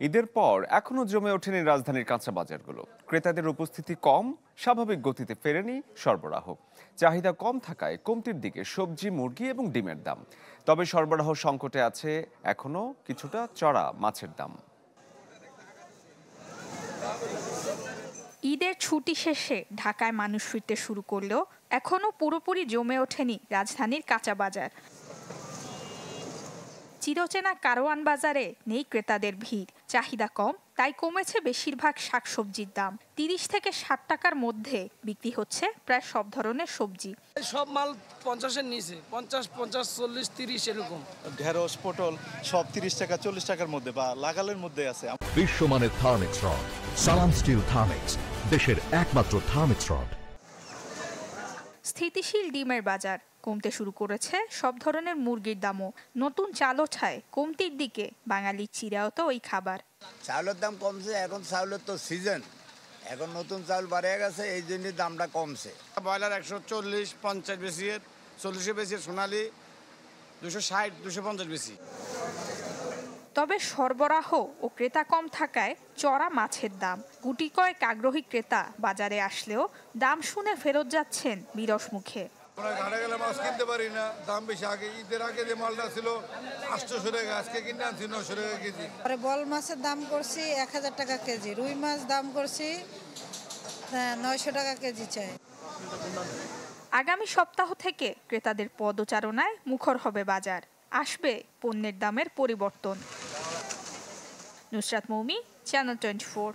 ঈদের পর এখনো জমে ওঠেনি রাজধানীর কাঁচা বাজারগুলো। ক্রেতাদের উপস্থিতি কম, স্বাভাবিক গতিতে ফেরেনি সরবরাহ। চাহিদা কম থাকায় কমতির দিকে সবজি, মুরগি এবং ডিমের দাম। তবে সরবরাহ সংকটে আছে এখনো কিছুটা চড়া মাছের দাম। ঈদের ছুটি শেষে ঢাকায় মানুষ ফিরতে শুরু করলেও এখনও পুরোপুরি জমে ওঠেনি রাজধানীর কাঁচা বাজার। চিরচেনা কারওয়ান বাজারে নেই ক্রেতাদের ভিড়, চাহিদা কম, তাই কমেছে বেশিরভাগ শাকসবজির দাম। ৩০ থেকে ৬০ টাকার মধ্যে বিক্রি হচ্ছে প্রায় সব ধরনের সবজি। সব মাল 50-এর নিচে, 50, 40, 30 এরকম। ঢেঁড়স, পটল সব 30 টাকা 40 টাকার মধ্যে বা লাগালের মধ্যে আছে। বিশ্বমানের থার্মিক্স রড, সালাম স্টিল থার্মিক্স, দেশের একমাত্র থার্মিক্স রড। স্থিতিশীল ডিমের বাজার, কমতে শুরু করেছে সব ধরনের মুরগির দামও। নতুন চাল ওঠায় কমতির দিকে বাঙালির চিরায়ত ওই খাবার। চাউলের দাম কমছে, এখন চাউলের তো সিজন, এখন নতুন চাউল বাড়িয়ে গেছে, এই জন্য দামটা কমছে। ব্রয়লার 140, 50 বেশি, 40 বেশি, সোনালি 260, 250 বেশি। তবে সরবরাহ ও ক্রেতা কম থাকায় চড়া মাছের দাম। গুটি কয়েক আগ্রহী ক্রেতা বাজারে আসলেও দাম শুনে ফেরত যাচ্ছেন বিরস মুখে। ঘাটে গেলে মাছ কিনতে পারি না, দাম বেশি। আগে ঈদের আগে যে মালটা ছিল 800 টাকা, আজকে কিনে আনছি 900 টাকা কেজি। বল মাছের দাম করছি 1000 টাকা কেজি, রুই মাছ দাম করছি 900 টাকা কেজি চাই। আগামী সপ্তাহ থেকে ক্রেতাদের পদচারণায় মুখর হবে বাজার, আসবে পণ্যের দামের পরিবর্তন। নুসরাত মৌমি, চ্যানেল 24।